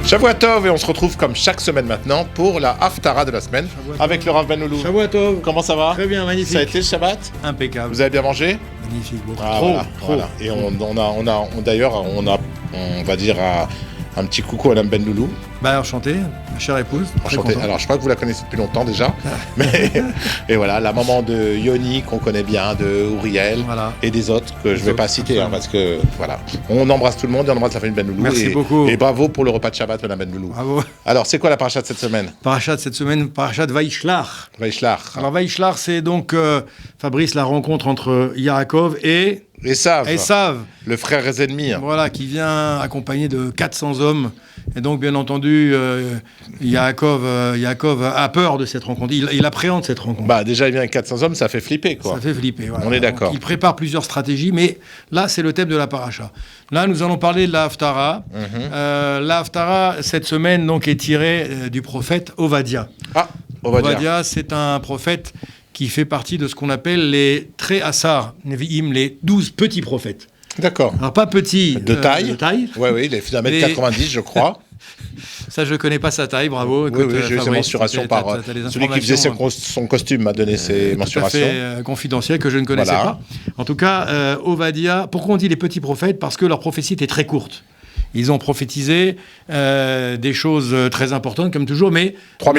Shavua Tov, et on se retrouve comme chaque semaine maintenant pour la Haftara de la semaine avec le Rav Ben Loulou. Shavua Tov. Comment ça va? Très bien, magnifique. Ça a été le Shabbat? Impeccable. Vous avez bien mangé? Magnifique. Voilà. Et on va dire un petit coucou à Madame Ben Loulou. Bah enchanté, ma chère épouse. Enchanté. Alors je crois que vous la connaissez depuis longtemps déjà. Et voilà, la maman de Yoni qu'on connaît bien, de Uriel et des autres que je ne vais pas citer parce que voilà. On embrasse tout le monde et on embrasse la famille Ben Loulou. Merci beaucoup. Et bravo pour le repas de Shabbat, Madame Ben Loulou. Bravo. Alors c'est quoi la paracha de cette semaine? Paracha de cette semaine, paracha de Vaishlach. Alors Vaishlach, c'est donc Fabrice, la rencontre entre Yaakov et Esav, le frère ennemi. Voilà, qui vient accompagné de 400 hommes. Et donc, bien entendu, Yaakov a peur de cette rencontre. Il appréhende cette rencontre. Bah, déjà, il vient avec 400 hommes, ça fait flipper, quoi. Ça fait flipper, voilà. On est d'accord. Donc, il prépare plusieurs stratégies, mais là, c'est le thème de la paracha. Là, nous allons parler de la Haftara. La Haftara, cette semaine, donc, est tirée du prophète Ovadia. Ovadia, c'est un prophète qui fait partie de ce qu'on appelle les Tré-Assar Nevi'im, les 12 petits prophètes. D'accord. Alors, pas petit. De taille. Oui, il est d'un mètre 90, je crois. Ça, je ne connais pas sa taille, bravo. Écoute, oui, j'ai eu ses mensurations par... Celui qui faisait son costume m'a donné ses mensurations. Tout à fait confidentiel, que je ne connaissais pas. En tout cas, Ovadia, pourquoi on dit les petits prophètes? Parce que leur prophétie était très courte. Ils ont prophétisé des choses très importantes, comme toujours, mais... 3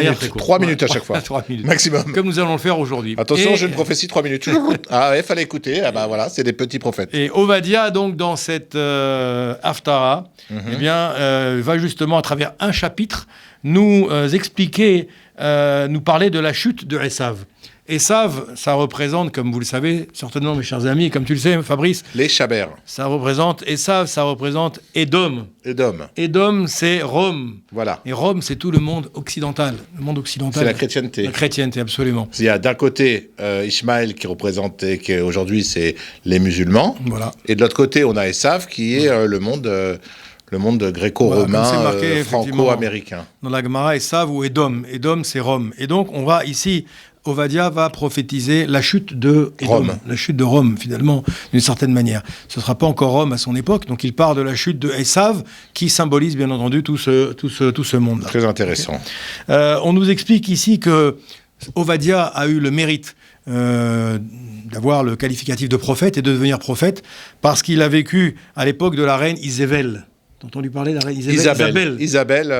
minutes à chaque fois. 3 minutes. Maximum. Comme nous allons le faire aujourd'hui. Attention, j'ai une prophétie 3 minutes. Ah ouais, fallait écouter. Ah bah voilà, c'est des petits prophètes. Et Ovadia, donc, dans cette Haftara, va justement, à travers un chapitre, nous expliquer, nous parler de la chute de Esav. Esav, ça représente, comme vous le savez, certainement mes chers amis, comme tu le sais, Fabrice... Les Chabers. Esav, ça représente Édom. Édom, c'est Rome. Voilà. Et Rome, c'est tout le monde occidental. Le monde occidental. C'est la chrétienté. La chrétienté, absolument. Il y a d'un côté Ishmaël qui aujourd'hui c'est les musulmans. Voilà. Et de l'autre côté, on a Esav qui est le monde gréco-romain, franco-américain. Dans la Gemara, Esav ou Édom. Édom, c'est Rome. Et donc, on va ici... Ovadia va prophétiser la chute de Rome. La chute de Rome, finalement, d'une certaine manière. Ce ne sera pas encore Rome à son époque, donc il part de la chute de Esav, qui symbolise, bien entendu, tout ce monde-là. Très intéressant. On nous explique ici que Ovadia a eu le mérite d'avoir le qualificatif de prophète et de devenir prophète, parce qu'il a vécu à l'époque de la reine Isével. T'as entendu parler de la reine Isabelle? Isabelle,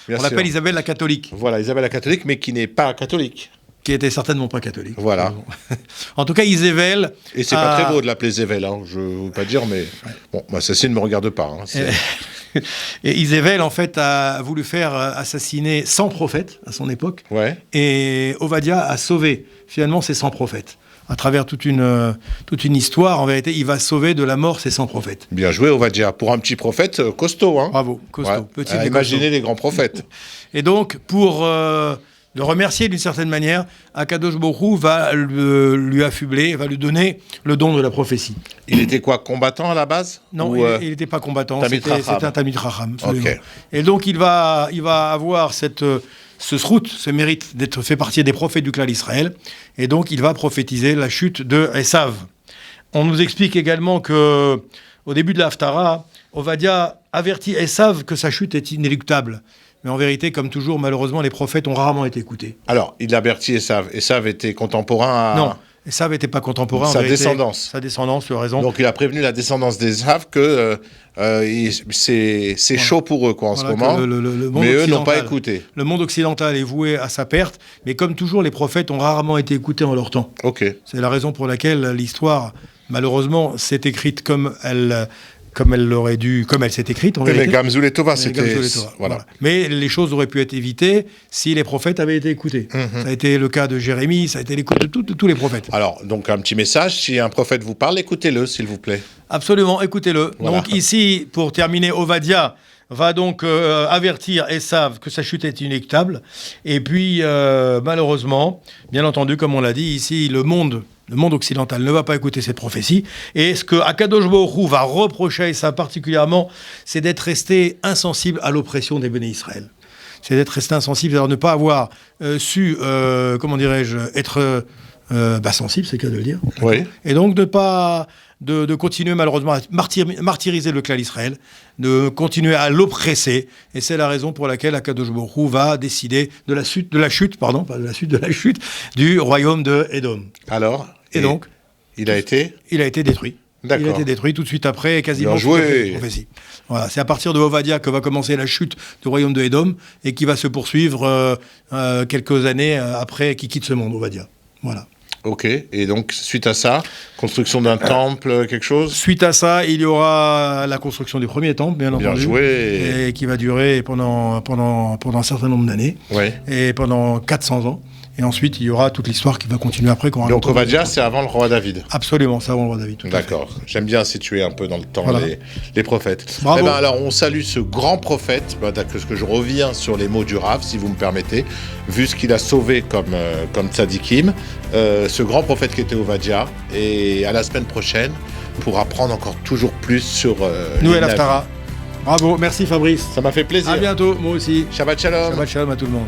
on l'appelle Isabelle la catholique. Voilà, Isabelle la catholique, mais qui n'est pas catholique. Qui était certainement pas catholique. Voilà. En tout cas, Isével... Et c'est pas très beau de l'appeler Zével, je ne veux pas dire, mais... Bon, ceci ne me regarde pas. Et Isével, en fait, a voulu faire assassiner 100 prophètes à son époque. Ouais. Et Ovadia a sauvé, finalement, ces 100 prophètes. À travers toute une histoire, en vérité, il va sauver de la mort ces 100 prophètes. Bien joué, Ovadia. Pour un petit prophète, costaud. Hein. Bravo, costaud. Ouais. Imaginez les grands prophètes. Et donc, pour... le remercier d'une certaine manière, Akadosh Baruch Hu va lui affubler, va lui donner le don de la prophétie. Il était quoi, combattant à la base? Non, il n'était pas combattant, c'était un Talmid Chacham. Okay. Et donc il va avoir ce srout, ce mérite d'être fait partie des prophètes du clan d'Israël, et donc il va prophétiser la chute de Esav. On nous explique également que au début de la Haftara, Ovadia avertit Esav que sa chute est inéluctable. Mais en vérité, comme toujours, malheureusement, les prophètes ont rarement été écoutés. Alors, il avertit Esav. Esav était contemporain à... Non, Esav n'était pas contemporain. Sa descendance. Sa descendance, tu as raison. Donc, il a prévenu la descendance d'Esav que c'est chaud pour eux, en ce moment. Mais eux n'ont pas écouté. Le monde occidental est voué à sa perte. Mais comme toujours, les prophètes ont rarement été écoutés en leur temps. Ok. C'est la raison pour laquelle l'histoire, malheureusement, s'est écrite comme elle s'est écrite. Mais Gamzul et Tova, c'était... Voilà. Mais les choses auraient pu être évitées si les prophètes avaient été écoutés. Ça a été le cas de Jérémie, ça a été le cas de tous les prophètes. Alors, donc un petit message, si un prophète vous parle, écoutez-le, s'il vous plaît. Absolument, écoutez-le. Voilà. Donc ici, pour terminer, Ovadia va donc avertir Esav que sa chute est inéluctable. Et puis, malheureusement, bien entendu, comme on l'a dit, ici, le monde occidental ne va pas écouter cette prophétie. Et ce que Akadosh Baruch Hu va reprocher à Esav particulièrement, c'est d'être resté insensible à l'oppression des béné Israël. C'est d'être resté insensible, c'est-à-dire ne pas avoir su, être sensible, c'est le cas de le dire. Oui. Et donc de pas de continuer malheureusement à martyriser le clan d'Israël, de continuer à l'oppresser. Et c'est la raison pour laquelle Akadosh Baruch Hu va décider de la chute du royaume de Édom. Alors, et donc, il a été détruit. D'accord. Il a été détruit tout de suite après, quasiment. Bien joué. Prophétie. Voilà, c'est à partir de Ovadia que va commencer la chute du royaume de Édom et qui va se poursuivre quelques années après qu'il quitte ce monde, Ovadia. Voilà. Ok, et donc suite à ça, construction d'un temple, quelque chose ? Suite à ça, il y aura la construction du premier temple, bien entendu. Bien joué. Et qui va durer pendant un certain nombre d'années. Ouais. Et pendant 400 ans. Et ensuite, il y aura toute l'histoire qui va continuer après. Donc Ovadia, c'est avant le roi David. Absolument, c'est avant le roi David. D'accord. J'aime bien situer un peu dans le temps les prophètes. Bravo. Eh ben, alors, on salue ce grand prophète, parce que je reviens sur les mots du Rav, si vous me permettez, vu ce qu'il a sauvé comme tzadikim, ce grand prophète qui était Ovadia, et à la semaine prochaine pour apprendre encore toujours plus sur Noël Haftara. Bravo, merci Fabrice. Ça m'a fait plaisir. À bientôt, moi aussi. Shabbat shalom. Shabbat shalom à tout le monde.